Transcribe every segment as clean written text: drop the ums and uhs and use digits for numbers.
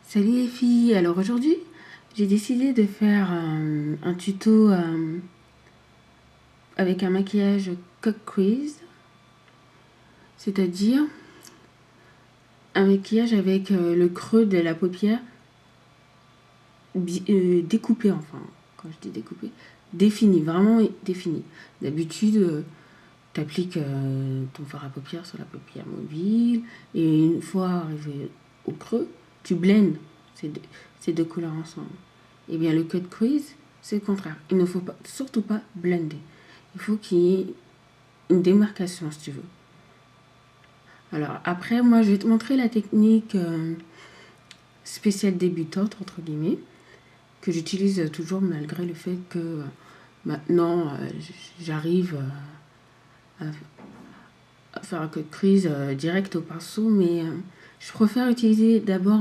Salut les filles, alors aujourd'hui j'ai décidé de faire un tuto avec un maquillage cut crease, c'est-à-dire un maquillage avec le creux de la paupière découpé, enfin quand je dis découpé, défini, vraiment défini. D'habitude t'appliques ton fard à paupières sur la paupière mobile et une fois arrivé au creux, tu blends ces deux couleurs ensemble. Et bien le cut crease, c'est le contraire. Il ne faut pas, surtout pas blender. Il faut qu'il y ait une démarcation si tu veux. Alors après, moi je vais te montrer la technique spéciale débutante, entre guillemets, que j'utilise toujours malgré le fait que maintenant j'arrive à faire un cut crease direct au pinceau, mais je préfère utiliser d'abord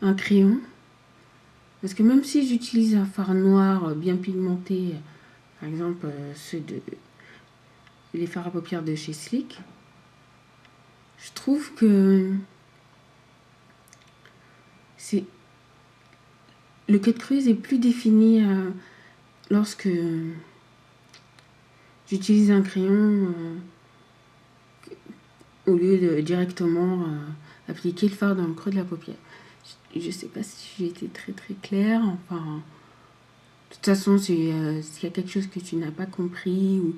un crayon. Parce que même si j'utilise un fard noir bien pigmenté, par exemple les fards à paupières de chez Sleek, je trouve que c'est le cut crease est plus défini lorsque j'utilise un crayon au lieu de directement appliquer le fard dans le creux de la paupière. Je sais pas si j'ai été très très claire. Enfin, de toute façon, s'il y a quelque chose que tu n'as pas compris, ou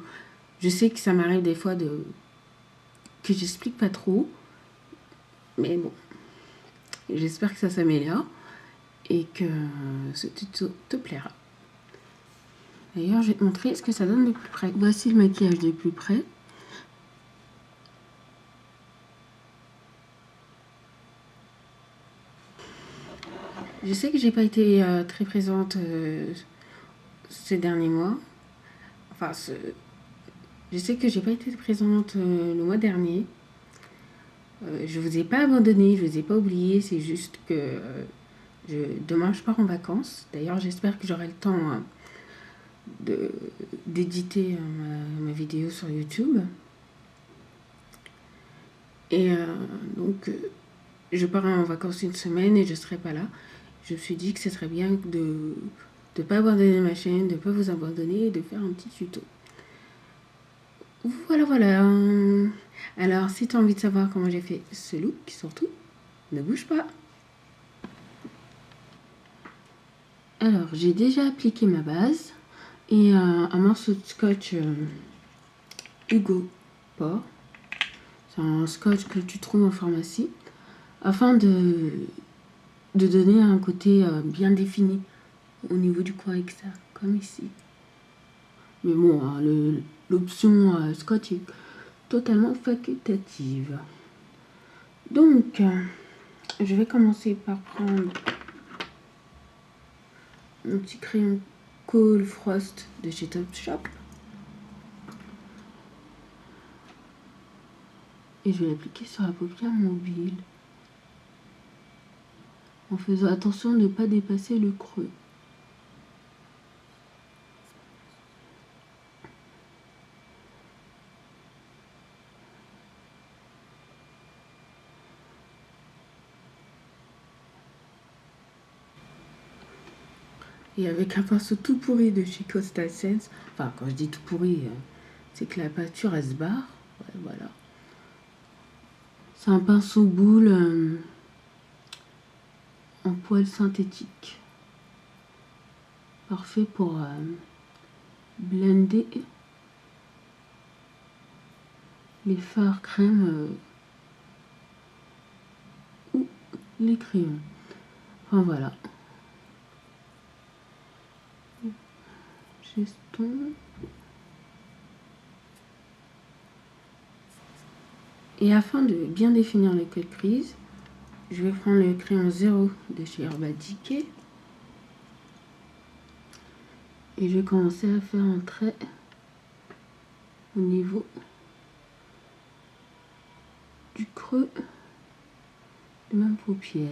je sais que ça m'arrive des fois que j'explique pas trop, mais bon, j'espère que ça s'améliore et que ce tuto te plaira. D'ailleurs, je vais te montrer ce que ça donne de plus près. Voici le maquillage de plus près. Je sais que j'ai pas été très présente ces derniers mois. Enfin, je sais que j'ai pas été présente le mois dernier. Je vous ai pas abandonné, je vous ai pas oublié. C'est juste que demain je pars en vacances. D'ailleurs, j'espère que j'aurai le temps d'éditer ma vidéo sur YouTube. Et donc, je pars en vacances une semaine et je serai pas là. Je me suis dit que ce serait bien de ne pas abandonner ma chaîne, de ne pas vous abandonner et de faire un petit tuto. Voilà, voilà. Alors, si tu as envie de savoir comment j'ai fait ce look, surtout, ne bouge pas. Alors, j'ai déjà appliqué ma base et un morceau de scotch Hugo Port. C'est un scotch que tu trouves en pharmacie afin de donner un côté bien défini au niveau du coin externe, comme ici. Mais bon, hein, l'option scotch est totalement facultative. Donc, je vais commencer par prendre mon petit crayon Kohl Frost de chez Topshop. Et je vais l'appliquer sur la paupière mobile. En faisant attention de ne pas dépasser le creux. Et avec un pinceau tout pourri de chez Costa Sense, enfin quand je dis tout pourri, c'est que la peinture elle se barre. Ouais, voilà. C'est un pinceau boule en poil synthétique. Parfait pour blender les fards crème ou les crayons. Enfin voilà. J'estompe. Et afin de bien définir le cut crease, je vais prendre le crayon 0 de chez Urban Decay. Et je vais commencer à faire un trait au niveau du creux de ma paupière.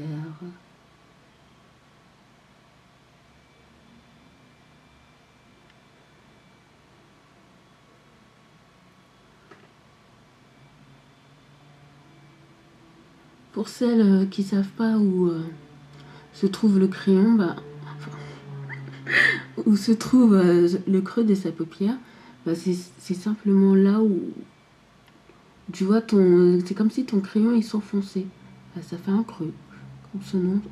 Pour celles qui ne savent pas où se trouve le crayon, bah, où se trouve le creux de sa paupière, bah, c'est simplement là où tu vois c'est comme si ton crayon il s'enfonçait. Bah, ça fait un creux, comme son nom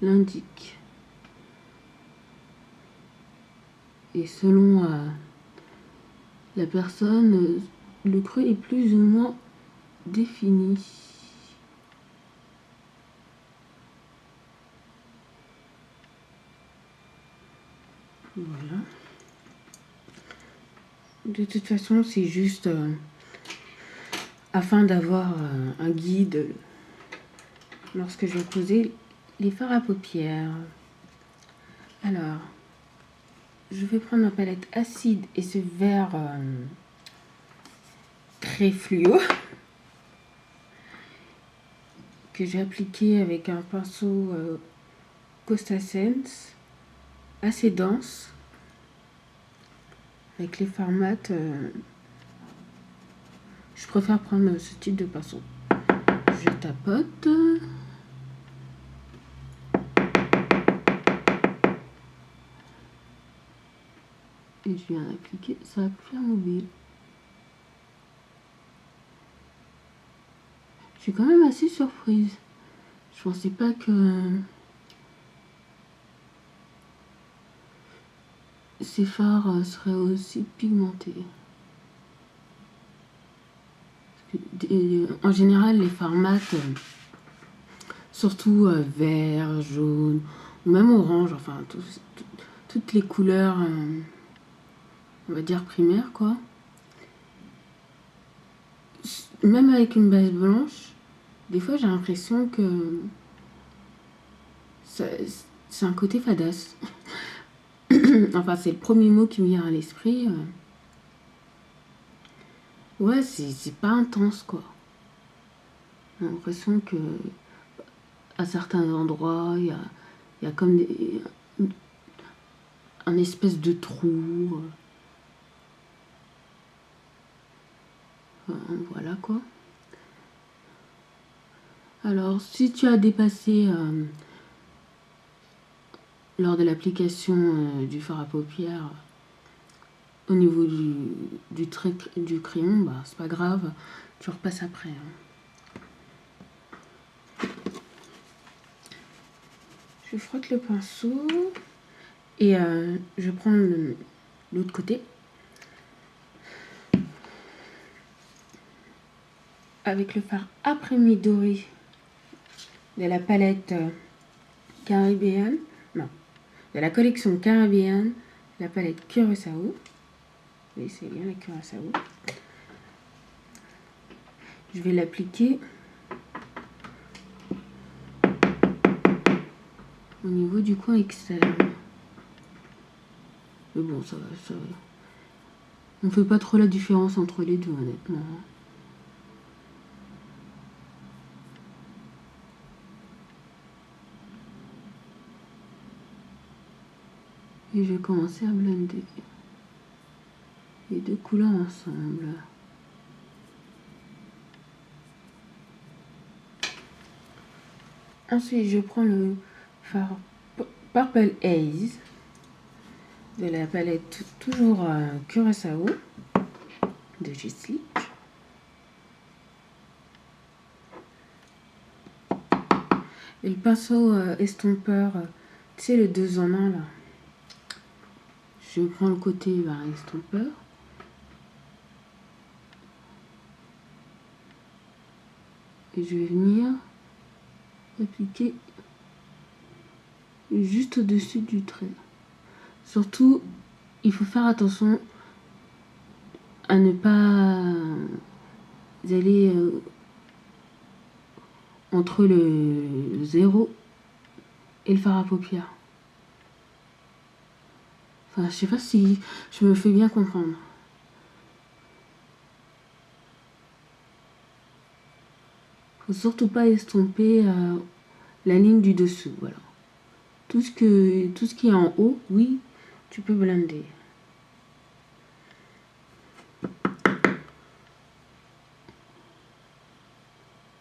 l'indique. Et selon la personne, le creux est plus ou moins défini. Voilà. De toute façon, c'est juste afin d'avoir un guide lorsque je vais poser les fards à paupières. Alors, je vais prendre ma palette acide et ce vert très fluo que j'ai appliqué avec un pinceau Costa Sense assez dense. Avec les fards mat, je préfère prendre ce type de pinceau. Je tapote. Et je viens d'appliquer sur la paupière mobile. Je suis quand même assez surprise. Je pensais pas que ces fards seraient aussi pigmentés. En général, les fards mat, surtout vert, jaune, ou même orange, enfin toutes les couleurs, on va dire primaires, quoi. Même avec une base blanche, des fois j'ai l'impression que c'est un côté fadasse. Enfin, c'est le premier mot qui me vient à l'esprit. Ouais, c'est pas intense, quoi. J'ai l'impression que à certains endroits, il y a comme un espèce de trou. Voilà, quoi. Alors, si tu as dépassé lors de l'application du fard à paupières au niveau du trait du crayon, bah c'est pas grave, tu repasses après. Je frotte le pinceau et je prends l'autre côté avec le fard après-midi doré de la palette Caribbean, non, de la collection Caribbean, la palette Curaçao. Oui, c'est bien la Curaçao. Je vais l'appliquer au niveau du coin externe. Mais bon, ça va. On fait pas trop la différence entre les deux, honnêtement. Et je vais commencer à blender les deux couleurs ensemble. Ensuite, je prends le fard Purple Haze de la palette toujours Curaçao de Jeslick. Et le pinceau estompeur, tu sais, le 2 en 1 là. Je prends le côté estompeur. Et je vais venir appliquer juste au-dessus du trait. Surtout, il faut faire attention à ne pas aller entre le 0 et le fard à paupières. Enfin, je sais pas si je me fais bien comprendre. Faut surtout pas estomper la ligne du dessous, voilà. Tout ce qui est en haut, oui, tu peux blender.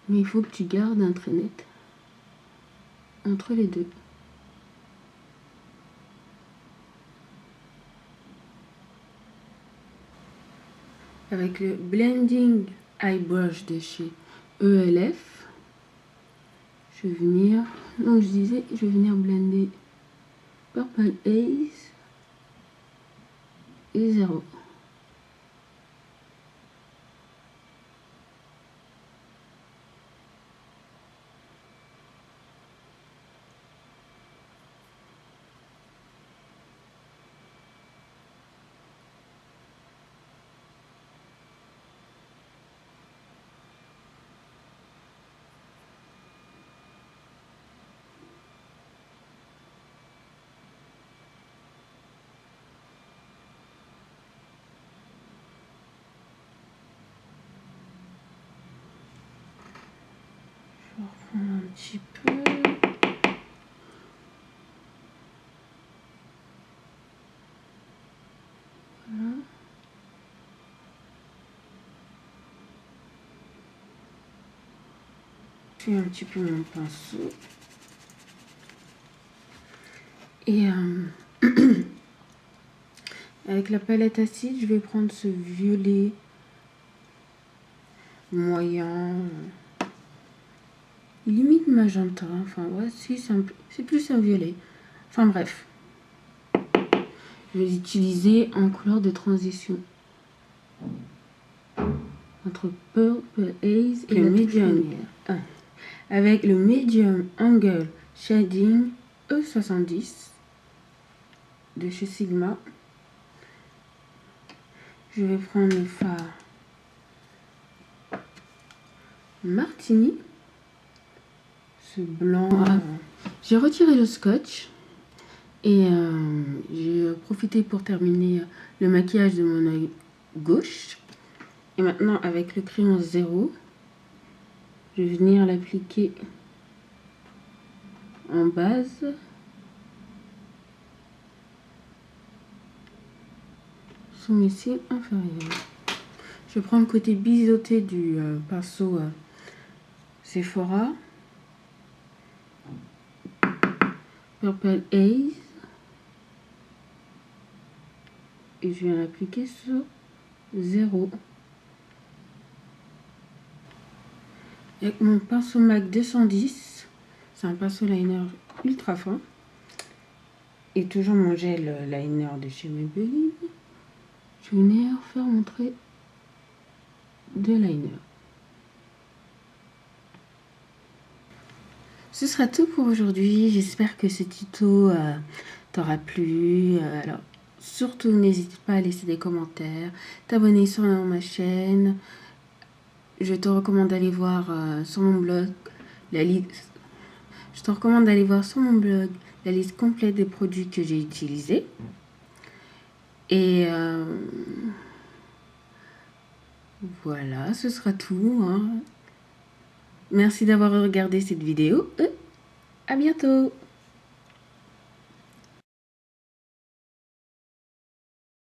Mais il faut que tu gardes un trait net entre les deux. avec le Blending Eye Brush de chez ELF. Je vais venir, donc je disais, je vais venir blender Purple Haze et 0. Je vais reprendre un petit peu. Voilà. Je fais un petit peu mon pinceau. Et avec la palette acide, je vais prendre ce violet moyen, limite magenta. Enfin, ouais, si, c'est plus un violet. Enfin, bref. Je vais l'utiliser en couleur de transition entre Purple Haze et le Medium. Avec le Medium Angle Shading E70 de chez Sigma. Je vais prendre le fard Martini, ce blanc. J'ai retiré le scotch et j'ai profité pour terminer le maquillage de mon œil gauche. Et maintenant, avec le crayon 0, je vais venir l'appliquer en base. Sous mes cils inférieurs. Je prends le côté biseauté du pinceau Sephora. Purple Haze. Et je viens l'appliquer sur 0. Avec mon pinceau MAC 210. C'est un pinceau liner ultra fin. Et toujours mon gel liner de chez Maybelline. Je vais venir faire mon trait de liner. Ce sera tout pour aujourd'hui. J'espère que ce tuto t'aura plu. Alors, surtout, n'hésite pas à laisser des commentaires, t'abonner sur ma chaîne. Je te recommande d'aller voir sur mon blog la liste. Je te recommande d'aller voir sur mon blog la liste complète des produits que j'ai utilisés. Et voilà, ce sera tout. Merci d'avoir regardé cette vidéo. À bientôt!